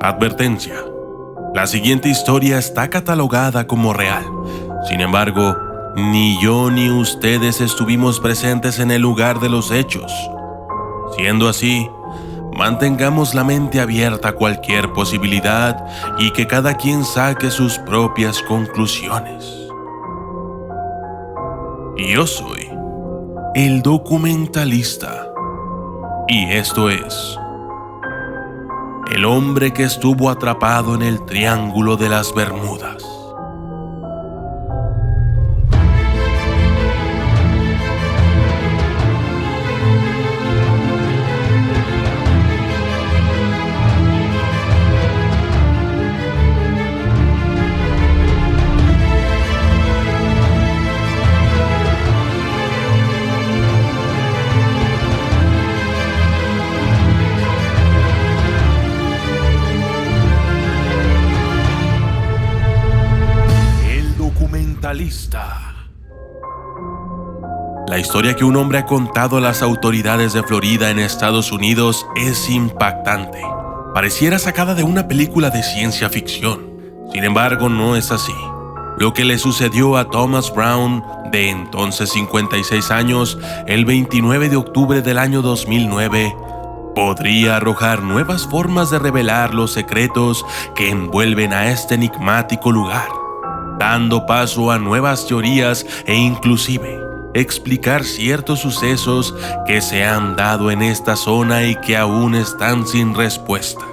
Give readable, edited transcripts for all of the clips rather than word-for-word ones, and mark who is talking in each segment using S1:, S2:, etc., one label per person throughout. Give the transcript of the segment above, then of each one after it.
S1: Advertencia: la siguiente historia está catalogada como real. Sin embargo, ni yo ni ustedes estuvimos presentes en el lugar de los hechos. Siendo así, mantengamos la mente abierta a cualquier posibilidad y que cada quien saque sus propias conclusiones. Yo soy el documentalista y esto es el hombre que estuvo atrapado en el Triángulo de las Bermudas. La historia que un hombre ha contado a las autoridades de Florida en Estados Unidos es impactante. Pareciera sacada de una película de ciencia ficción. Sin embargo, no es así. Lo que le sucedió a Thomas Brown, de entonces 56 años, el 29 de octubre del año 2009, podría arrojar nuevas formas de revelar los secretos que envuelven a este enigmático lugar, dando paso a nuevas teorías e inclusive explicar ciertos sucesos que se han dado en esta zona y que aún están sin respuesta.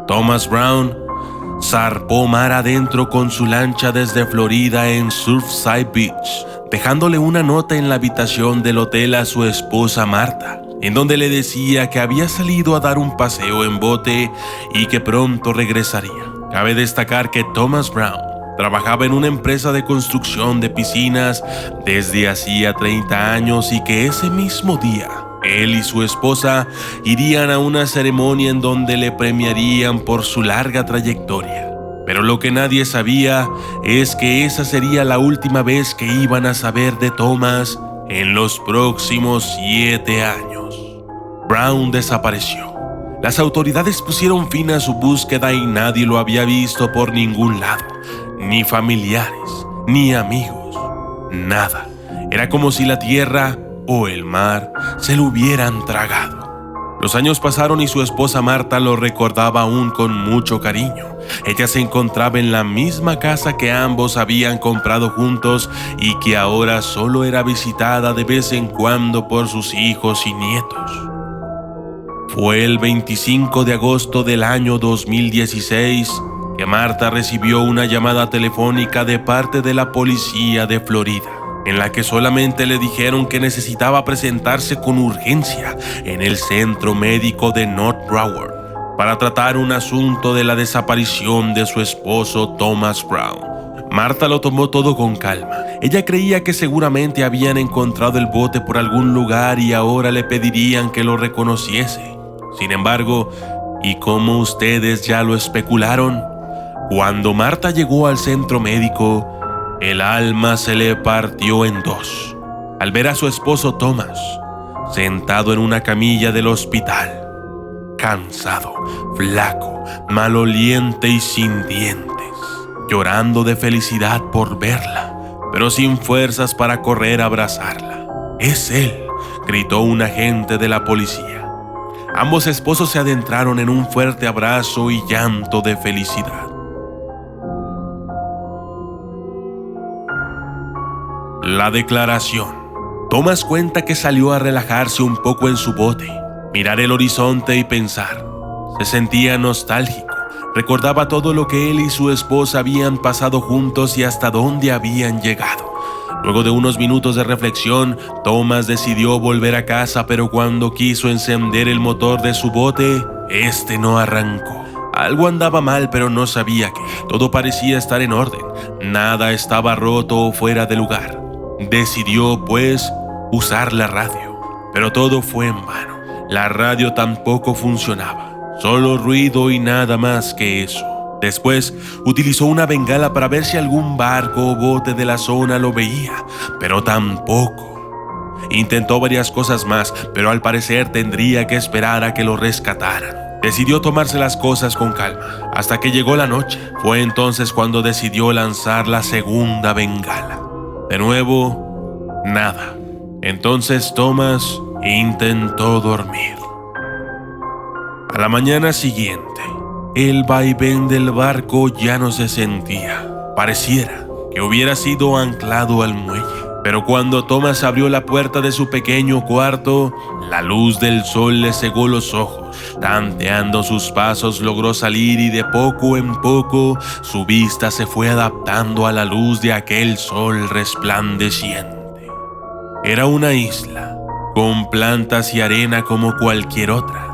S1: Thomas Brown zarpó mar adentro con su lancha desde Florida en Surfside Beach, dejándole una nota en la habitación del hotel a su esposa Marta, en donde le decía que había salido a dar un paseo en bote y que pronto regresaría. Cabe destacar que Thomas Brown trabajaba en una empresa de construcción de piscinas desde hacía 30 años y que ese mismo día él y su esposa irían a una ceremonia en donde le premiarían por su larga trayectoria. Pero lo que nadie sabía es que esa sería la última vez que iban a saber de Thomas en los próximos 7 años. Brown desapareció. Las autoridades pusieron fin a su búsqueda y nadie lo había visto por ningún lado. Ni familiares, ni amigos, nada. Era como si la tierra o el mar se lo hubieran tragado. Los años pasaron y su esposa Marta lo recordaba aún con mucho cariño. Ella se encontraba en la misma casa que ambos habían comprado juntos y que ahora solo era visitada de vez en cuando por sus hijos y nietos. Fue el 25 de agosto del año 2016 que Marta recibió una llamada telefónica de parte de la policía de Florida, en la que solamente le dijeron que necesitaba presentarse con urgencia en el centro médico de North Broward para tratar un asunto de la desaparición de su esposo Thomas Brown. Marta lo tomó todo con calma. Ella creía que seguramente habían encontrado el bote por algún lugar y ahora le pedirían que lo reconociese. Sin embargo, y como ustedes ya lo especularon, cuando Marta llegó al centro médico, el alma se le partió en dos al ver a su esposo Thomas sentado en una camilla del hospital, cansado, flaco, maloliente y sin dientes, llorando de felicidad por verla, pero sin fuerzas para correr a abrazarla. «¡Es él!», gritó un agente de la policía. Ambos esposos se adentraron en un fuerte abrazo y llanto de felicidad. La declaración. Thomas cuenta que salió a relajarse un poco en su bote, mirar el horizonte y pensar. Se sentía nostálgico, recordaba todo lo que él y su esposa habían pasado juntos y hasta dónde habían llegado. Luego de unos minutos de reflexión, Thomas decidió volver a casa, pero cuando quiso encender el motor de su bote, este no arrancó. Algo andaba mal, pero no sabía qué. Todo parecía estar en orden, nada estaba roto o fuera de lugar. Decidió, pues, usar la radio, pero todo fue en vano. La radio tampoco funcionaba, solo ruido y nada más que eso. Después, utilizó una bengala para ver si algún barco o bote de la zona lo veía, pero tampoco. Intentó varias cosas más, pero al parecer tendría que esperar a que lo rescataran. Decidió tomarse las cosas con calma, hasta que llegó la noche. Fue entonces cuando decidió lanzar la segunda bengala. De nuevo, nada. Entonces Thomas intentó dormir. A la mañana siguiente, el vaivén del barco ya no se sentía. Pareciera que hubiera sido anclado al muelle. Pero cuando Thomas abrió la puerta de su pequeño cuarto, la luz del sol le cegó los ojos. Tanteando sus pasos logró salir y de poco en poco su vista se fue adaptando a la luz de aquel sol resplandeciente. Era una isla, con plantas y arena como cualquier otra.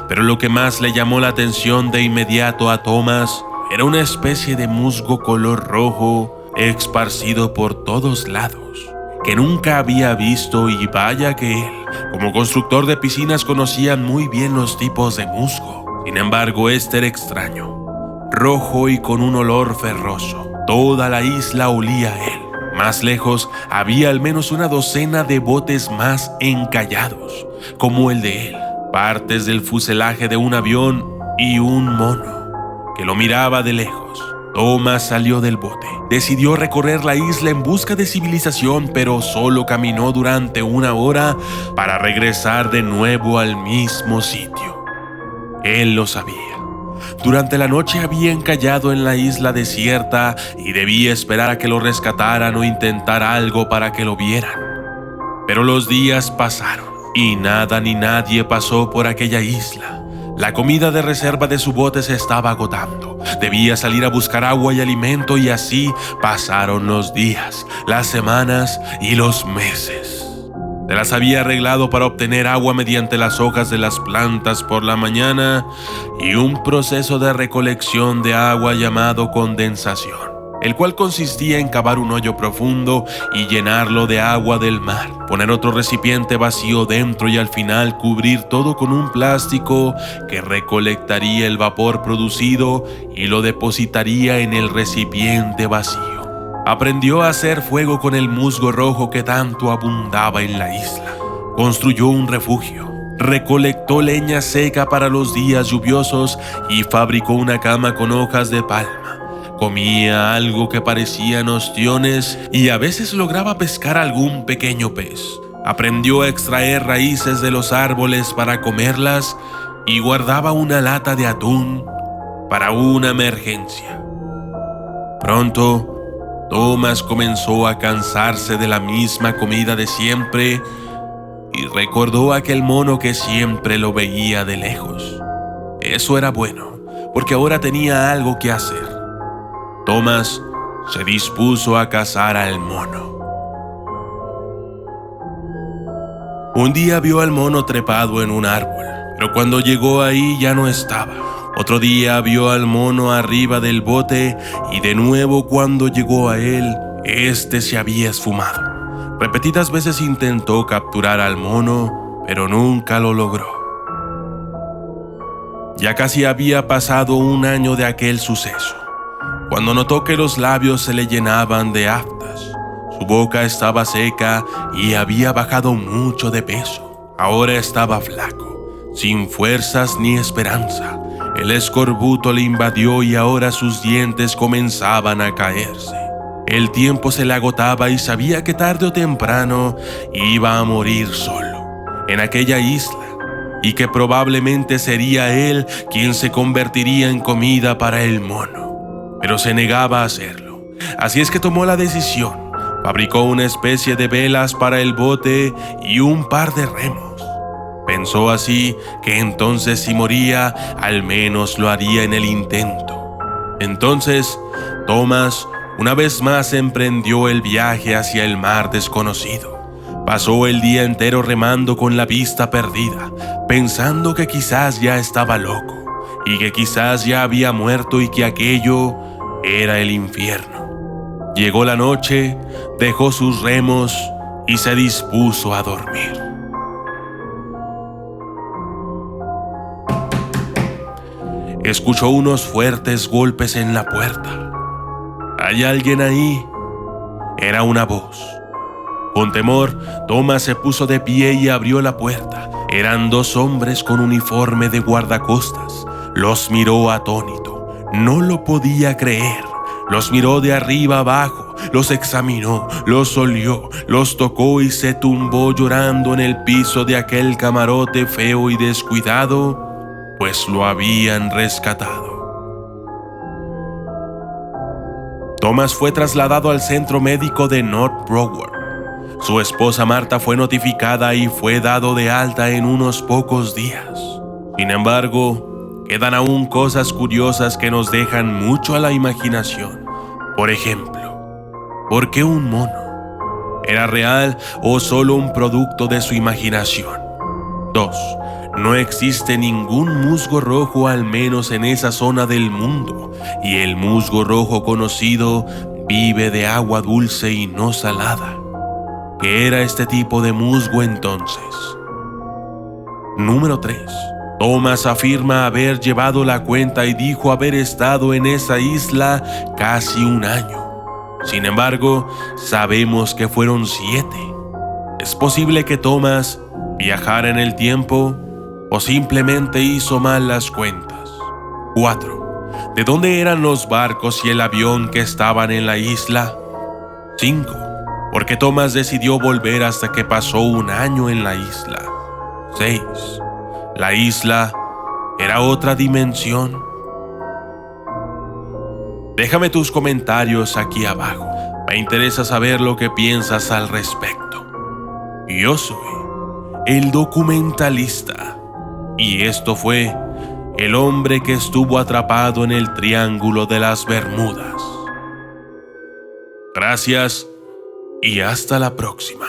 S1: Pero lo que más le llamó la atención de inmediato a Thomas era una especie de musgo color rojo esparcido por todos lados, que nunca había visto, y vaya que él, como constructor de piscinas, conocía muy bien los tipos de musgo. Sin embargo, este era extraño, rojo y con un olor ferroso. Toda la isla olía a él. Más lejos había al menos una docena de botes más encallados, como el de él, partes del fuselaje de un avión y un mono que lo miraba de lejos. Thomas salió del bote. Decidió recorrer la isla en busca de civilización, pero solo caminó durante 1 hora para regresar de nuevo al mismo sitio. Él lo sabía. Durante la noche había encallado en la isla desierta y debía esperar a que lo rescataran o intentar algo para que lo vieran. Pero los días pasaron y nada ni nadie pasó por aquella isla. La comida de reserva de su bote se estaba agotando. Debía salir a buscar agua y alimento, y así pasaron los días, las semanas y los meses. Se las había arreglado para obtener agua mediante las hojas de las plantas por la mañana y un proceso de recolección de agua llamado condensación, el cual consistía en cavar un hoyo profundo y llenarlo de agua del mar, poner otro recipiente vacío dentro y al final cubrir todo con un plástico que recolectaría el vapor producido y lo depositaría en el recipiente vacío. Aprendió a hacer fuego con el musgo rojo que tanto abundaba en la isla. Construyó un refugio, recolectó leña seca para los días lluviosos y fabricó una cama con hojas de palma. Comía algo que parecían ostiones y a veces lograba pescar algún pequeño pez. Aprendió a extraer raíces de los árboles para comerlas y guardaba una lata de atún para una emergencia. Pronto, Thomas comenzó a cansarse de la misma comida de siempre y recordó a aquel mono que siempre lo veía de lejos. Eso era bueno, porque ahora tenía algo que hacer. Thomas se dispuso a cazar al mono. Un día vio al mono trepado en un árbol, pero cuando llegó ahí ya no estaba. Otro día vio al mono arriba del bote y de nuevo cuando llegó a él, este se había esfumado. Repetidas veces intentó capturar al mono, pero nunca lo logró. Ya casi había pasado 1 año de aquel suceso, cuando notó que los labios se le llenaban de aftas. Su boca estaba seca y había bajado mucho de peso. Ahora estaba flaco, sin fuerzas ni esperanza. El escorbuto le invadió y ahora sus dientes comenzaban a caerse. El tiempo se le agotaba y sabía que tarde o temprano iba a morir solo en aquella isla, y que probablemente sería él quien se convertiría en comida para el mono. Pero se negaba a hacerlo. Así es que tomó la decisión. Fabricó una especie de velas para el bote y un par de remos. Pensó así que entonces si moría, al menos lo haría en el intento. Entonces, Thomas una vez más emprendió el viaje hacia el mar desconocido. Pasó el día entero remando con la vista perdida, pensando que quizás ya estaba loco y que quizás ya había muerto y que aquello era el infierno. Llegó la noche, dejó sus remos y se dispuso a dormir. Escuchó unos fuertes golpes en la puerta. ¿Hay alguien ahí? Era una voz. Con temor, Thomas se puso de pie y abrió la puerta. Eran 2 hombres con uniforme de guardacostas. Los miró atónito. No lo podía creer. Los miró de arriba abajo, los examinó, los olió, los tocó y se tumbó llorando en el piso de aquel camarote feo y descuidado, pues lo habían rescatado. Thomas fue trasladado al centro médico de North Broward. Su esposa Marta fue notificada y fue dado de alta en unos pocos días. Sin embargo, quedan aún cosas curiosas que nos dejan mucho a la imaginación. Por ejemplo, ¿por qué un mono? ¿Era real o solo un producto de su imaginación? 2. No existe ningún musgo rojo, al menos en esa zona del mundo, y el musgo rojo conocido vive de agua dulce y no salada. ¿Qué era este tipo de musgo entonces? Número 3. Thomas afirma haber llevado la cuenta y dijo haber estado en esa isla casi 1 año. Sin embargo, sabemos que fueron 7. ¿Es posible que Thomas viajara en el tiempo o simplemente hizo mal las cuentas? 4. ¿De dónde eran los barcos y el avión que estaban en la isla? 5. ¿Por qué Thomas decidió volver hasta que pasó 1 año en la isla? 6. ¿La isla era otra dimensión? Déjame tus comentarios aquí abajo. Me interesa saber lo que piensas al respecto. Yo soy el documentalista y esto fue El hombre que estuvo atrapado en el Triángulo de las Bermudas. Gracias y hasta la próxima.